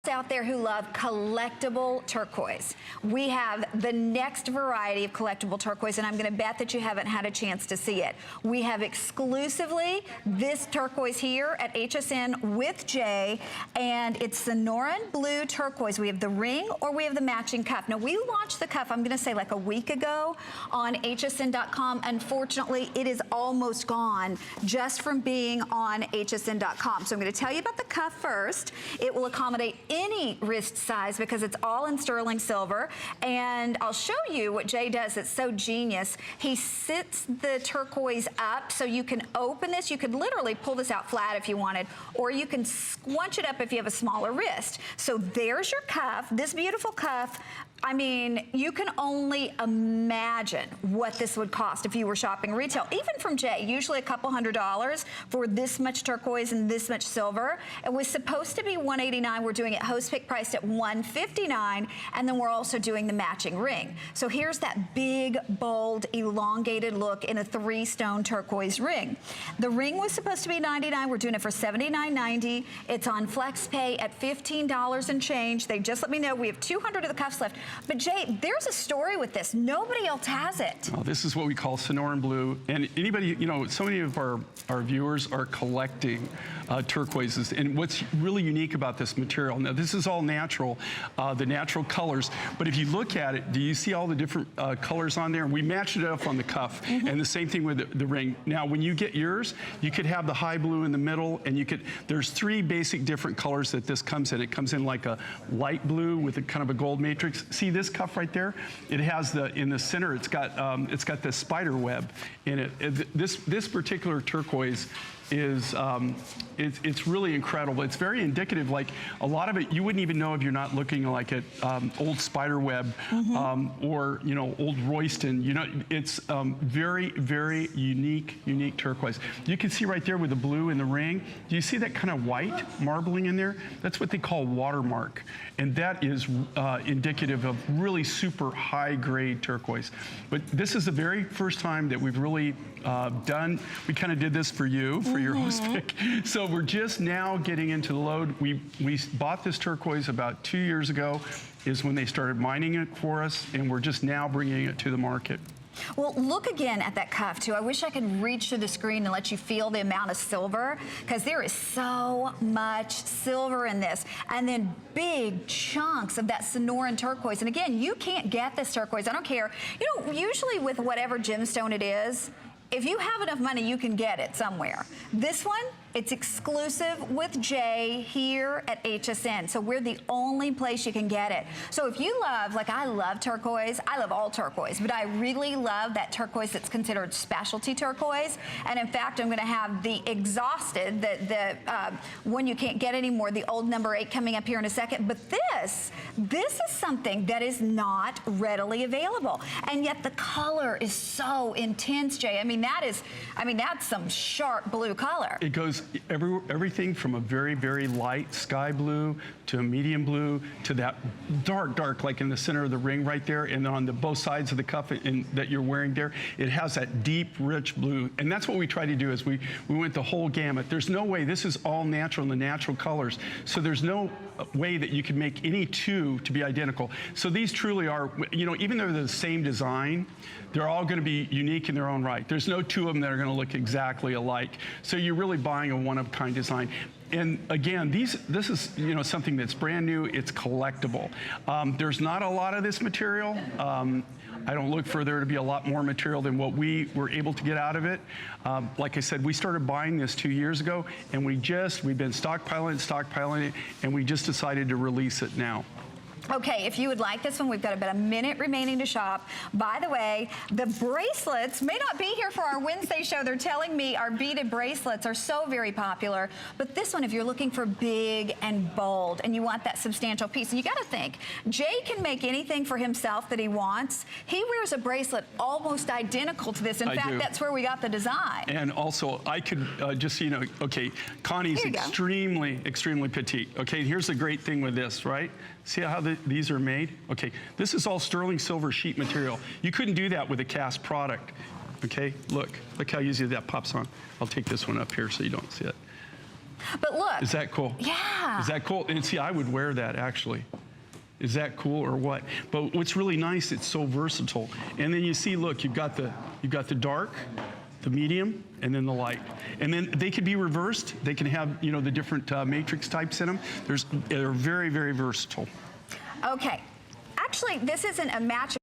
Out there who love collectible turquoise. We have the next variety of collectible turquoise, and I'm going to bet that you haven't had a chance to see it. We have exclusively this turquoise here at HSN with Jay, and it's Sonoran blue turquoise. We have the ring or we have the matching cuff. Now, we launched the cuff, I'm going to say like a week ago on hsn.com. Unfortunately, it is almost gone just from being on hsn.com. So I'm going to tell you about the cuff first. It will accommodate any wrist size because it's all in sterling silver. And I'll show you what Jay does. It's so genius. He sits the turquoise up so you can open this. You could literally pull this out flat if you wanted, or you can squunch it up if you have a smaller wrist. So there's your cuff, this beautiful cuff. I mean, you can only imagine what this would cost if you were shopping retail, even from Jay, usually a couple $100s for this much turquoise and this much silver. It was supposed to be $189. We're doing it host pick priced at $159, and then we're also doing the matching ring. So here's that big, bold, elongated look in a 3-stone turquoise ring. The ring was supposed to be $99. We're doing it for $79.90. It's on FlexPay at $15 and change. They just let me know we have 200 of the cuffs left. But Jay, there's a story with this. Nobody else has it. Well, this is what we call Sonoran blue. And anybody, you know, so many of our viewers are collecting turquoises. And what's really unique about this material, now this is all natural, the natural colors. But if you look at it, do you see all the different colors on there? We matched it up on the cuff. And the same thing with the ring. Now, when you get yours, you could have the high blue in the middle, and you could, there's 3 basic different colors that this comes in. It comes in like a light blue with a kind of a gold matrix. See this cuff right there? It has the, in the center, it's got the spider web in it. This particular turquoise is, it's really incredible. It's very indicative, like a lot of it, you wouldn't even know if you're not looking like at old spider web or, you know, old Royston. You know, it's very, very unique turquoise. You can see right there with the blue in the ring, do you see that kind of white marbling in there? That's what they call watermark. And that is indicative of really super high grade turquoise. But this is the very first time that we've really done, we kind of did this for you, for your host pick. So we're just now getting into the load. We bought this turquoise about 2 years ago, is when they started mining it for us, and we're just now bringing it to the market. Well, look again at that cuff, too. I wish I could reach to the screen and let you feel the amount of silver, because there is so much silver in this. And then big chunks of that Sonoran turquoise. And again, you can't get this turquoise. I don't care. You know, usually with whatever gemstone it is, if you have enough money, you can get it somewhere. This one, it's exclusive with Jay here at HSN. So we're the only place you can get it. So if you love, like I love turquoise, I love all turquoise, but I really love that turquoise that's considered specialty turquoise. And in fact, I'm gonna have the exhausted, the one you can't get anymore, the old number 8 coming up here in a second. But this is something that is not readily available. And yet the color is so intense, Jay. I mean, that's some sharp blue color. It goes everything from a very, very light sky blue to a medium blue to that dark, like in the center of the ring right there, and then on the both sides of the cuff that you're wearing there, it has that deep, rich blue. And that's what we try to do, is we went the whole gamut. There's no way, this is all natural in the natural colors, so there's no way that you can make any two to be identical. So these truly are, you know, even though they're the same design, they're all going to be unique in their own right. There's no two of them that are going to look exactly alike. So you're really buying a one-of-a-kind design. And again, this is, you know, something that's brand new. It's collectible. There's not a lot of this material. I don't look for there to be a lot more material than what we were able to get out of it. Like I said, we started buying this 2 years ago, and we've been stockpiling it, and we just decided to release it now. Okay, if you would like this one, we've got about a minute remaining to shop. By the way, the bracelets may not be here for our Wednesday show. They're telling me our beaded bracelets are so very popular. But this one, if you're looking for big and bold and you want that substantial piece, and you got to think, Jay can make anything for himself that he wants. He wears a bracelet almost identical to this. In fact, that's where we got the design. And also, I could just so you know, okay, Connie's extremely petite. Okay, here's the great thing with this, right? See how these are made? Okay, this is all sterling silver sheet material. You couldn't do that with a cast product. Okay, look how easy that pops on. I'll take this one up here so you don't see it. But look. Is that cool? Yeah. Is that cool? And see, I would wear that actually. Is that cool or what? But what's really nice, it's so versatile. And then you see, look, you've got the dark, the medium, and then the light. And then they could be reversed. They can have, you know, the different matrix types in them. They're very, very versatile. Okay. Actually, this isn't a match.